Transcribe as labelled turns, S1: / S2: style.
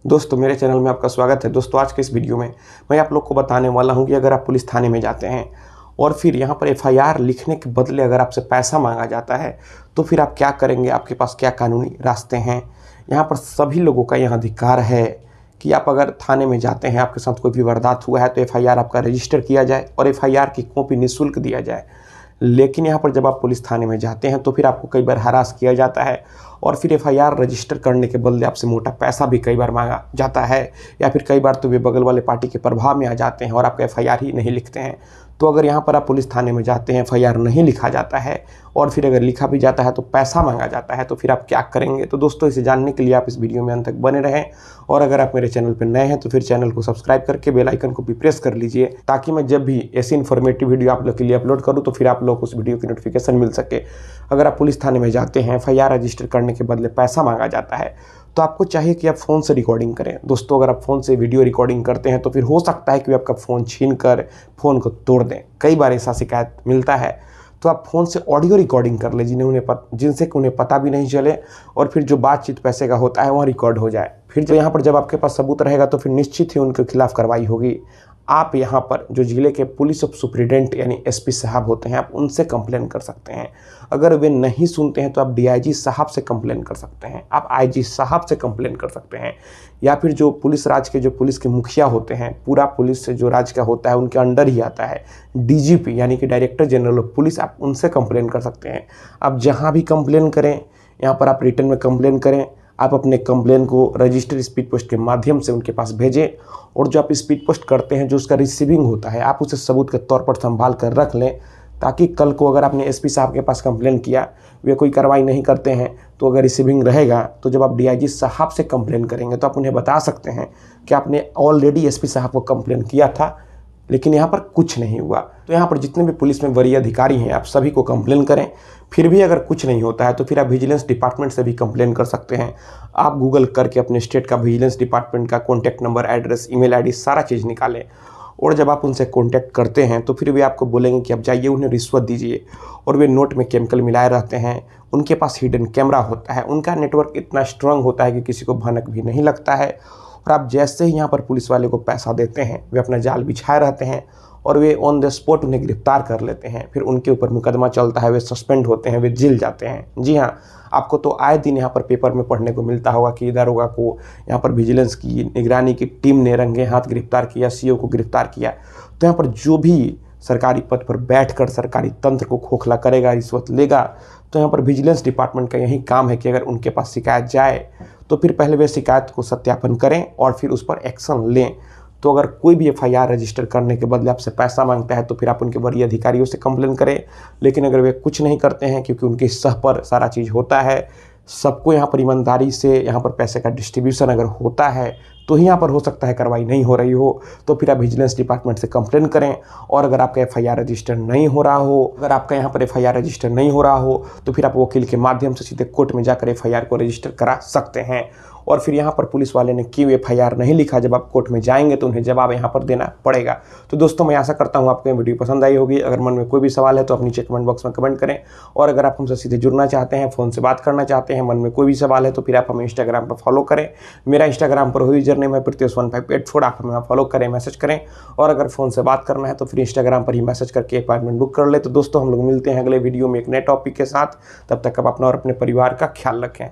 S1: दोस्तों मेरे चैनल में आपका स्वागत है। दोस्तों आज के इस वीडियो में मैं आप लोग को बताने वाला हूं कि अगर आप पुलिस थाने में जाते हैं और फिर यहां पर एफआईआर लिखने के बदले अगर आपसे पैसा मांगा जाता है तो फिर आप क्या करेंगे, आपके पास क्या कानूनी रास्ते हैं। यहां पर सभी लोगों का यहां अधिकार है कि आप अगर थाने में जाते हैं, आपके साथ कोई भी वारदात हुआ है तो एफआईआर आपका रजिस्टर किया जाए और एफआईआर की कॉपी निःशुल्क दिया जाए। लेकिन यहाँ पर जब आप पुलिस थाने में जाते हैं तो फिर आपको कई बार हरास किया जाता है और फिर एफआईआर रजिस्टर करने के बदले आपसे मोटा पैसा भी कई बार मांगा जाता है, या फिर कई बार तो वे बगल वाले पार्टी के प्रभाव में आ जाते हैं और आपका एफआईआर ही नहीं लिखते हैं। तो अगर यहाँ पर आप पुलिस थाने में जाते हैं, एफआईआर नहीं लिखा जाता है और फिर अगर लिखा भी जाता है तो पैसा मांगा जाता है, तो फिर आप क्या करेंगे। तो दोस्तों इसे जानने के लिए आप इस वीडियो में अंत तक बने रहें और अगर आप मेरे चैनल पर नए हैं तो फिर चैनल को सब्सक्राइब करके बेल आइकन को भी प्रेस कर लीजिए, ताकि मैं जब भी ऐसी इन्फॉर्मेटिव वीडियो आप लोग के लिए अपलोड करूँ तो फिर आप लोग को उस वीडियो की नोटिफिकेशन मिल सके। अगर आप पुलिस थाने में जाते हैं, एफआईआर रजिस्टर करने के बदले पैसा मांगा जाता है तो आपको चाहिए कि आप फ़ोन से रिकॉर्डिंग करें। दोस्तों अगर आप फ़ोन से वीडियो रिकॉर्डिंग करते हैं तो फिर हो सकता है कि आपका फ़ोन छीन कर फ़ोन को तोड़ दें। कई बार ऐसा शिकायत मिलता है, तो आप फ़ोन से ऑडियो रिकॉर्डिंग कर लें जिनसे कि उन्हें पता भी नहीं चले और फिर जो बातचीत पैसे का होता है वहाँ रिकॉर्ड हो जाए। फिर जो यहाँ पर जब आपके पास सबूत रहेगा तो फिर निश्चित ही उनके खिलाफ़ कार्रवाई होगी। आप यहाँ पर जो ज़िले के पुलिस सब सुप्रिटेंडेंट यानी एसपी साहब होते हैं, आप उनसे कंप्लेन कर सकते हैं। अगर वे नहीं सुनते हैं तो आप डीआईजी साहब से कंप्लेन कर सकते हैं, आप आईजी साहब से कंप्लेन कर सकते हैं, या फिर जो पुलिस राज के जो पुलिस के मुखिया होते हैं, पूरा पुलिस से जो राज का होता है उनके अंडर ही आता है डीजीपी यानी कि डायरेक्टर जनरल ऑफ पुलिस, आप उनसे कंप्लेन कर सकते हैं। आप जहाँ भी कंप्लेन करें, यहाँ पर आप रिटर्न में कंप्लेन करें, आप अपने कंप्लेन को रजिस्टर स्पीड पोस्ट के माध्यम से उनके पास भेजें और जो आप स्पीड पोस्ट करते हैं, जो उसका रिसीविंग होता है, आप उसे सबूत के तौर पर संभाल कर रख लें, ताकि कल को अगर आपने एसपी साहब के पास कंप्लेन किया, वे कोई कार्रवाई नहीं करते हैं, तो अगर रिसीविंग रहेगा तो जब आप डीआईजी साहब से कंप्लेन करेंगे तो आप उन्हें बता सकते हैं कि आपने ऑलरेडी एसपी साहब को कंप्लेन किया था लेकिन यहाँ पर कुछ नहीं हुआ। तो यहाँ पर जितने भी पुलिस में वरीय अधिकारी हैं, आप सभी को कंप्लेन करें। फिर भी अगर कुछ नहीं होता है तो फिर आप विजिलेंस डिपार्टमेंट से भी कंप्लेन कर सकते हैं। आप गूगल करके अपने स्टेट का विजिलेंस डिपार्टमेंट का contact number, address, email ID सारा चीज़ निकालें और जब आप उनसे कॉन्टैक्ट करते हैं तो फिर वे आपको बोलेंगे कि आप जाइए उन्हें रिश्वत दीजिए, और वे नोट में केमिकल मिलाए रहते हैं। उनके पास हिडन कैमरा होता है, उनका नेटवर्क इतना स्ट्रांग होता है कि किसी को भनक भी नहीं लगता है। और आप जैसे ही यहाँ पर पुलिस वाले को पैसा देते हैं, वे अपना जाल बिछाए रहते हैं और वे ऑन द स्पॉट उन्हें गिरफ्तार कर लेते हैं। फिर उनके ऊपर मुकदमा चलता है, वे सस्पेंड होते हैं, वे जेल जाते हैं। जी हाँ, आपको तो आए दिन यहाँ पर पेपर में पढ़ने को मिलता होगा कि दारोगा को यहाँ पर विजिलेंस की निगरानी की टीम ने रंगे हाथ गिरफ्तार किया, सीओ को गिरफ्तार किया। तो यहाँ पर जो भी सरकारी पद पर बैठकर सरकारी तंत्र को खोखला करेगा, रिश्वत लेगा, तो यहाँ पर विजिलेंस डिपार्टमेंट का यही काम है कि अगर उनके पास शिकायत जाए तो फिर पहले वे शिकायत को सत्यापन करें और फिर उस पर एक्शन लें। तो अगर कोई भी एफआईआर रजिस्टर करने के बदले आपसे पैसा मांगता है तो फिर आप उनके वरीय अधिकारियों से कंप्लेन करें। लेकिन अगर वे कुछ नहीं करते हैं, क्योंकि उनके सह पर सारा चीज़ होता है, सबको यहाँ पर ईमानदारी से यहाँ पर पैसे का डिस्ट्रीब्यूशन अगर होता है तो ही यहाँ पर हो सकता है कार्रवाई नहीं हो रही हो, तो फिर आप विजिलेंस डिपार्टमेंट से कंप्लेन करें। और अगर आपका एफआईआर रजिस्टर नहीं हो रहा हो, अगर आपका यहाँ पर एफआईआर रजिस्टर नहीं हो रहा हो तो फिर आप वकील के माध्यम से सीधे कोर्ट में जाकर एफआईआर को रजिस्टर करा सकते हैं। और फिर यहाँ पर पुलिस वाले ने क्यों एफआईआर नहीं लिखा, जब आप कोर्ट में जाएंगे तो उन्हें जवाब यहाँ पर देना पड़ेगा। तो दोस्तों मैं आशा करता हूँ आपको ये वीडियो पसंद आई होगी। अगर मन में कोई भी सवाल है तो आप नीचे कमेंट बॉक्स में कमेंट करें, और अगर आप हमसे सीधे जुड़ना चाहते हैं, फ़ोन से बात करना चाहते हैं, मन में कोई भी सवाल है तो फिर आप हमें इंस्टाग्राम पर फॉलो करें। मेरा इंस्टाग्राम पर हुई यूजर नेम है Pritesh1584, आप हमें फॉलो करें, मैसेज करें। और अगर फ़ोन से बात करना है तो फिर इंस्टाग्राम पर ही मैसेज करके अपॉइंटमेंट बुक कर ले। तो दोस्तों हम लोग मिलते हैं अगले वीडियो में एक नए टॉपिक के साथ। तब तक आप अपना और अपने परिवार का ख्याल रखें।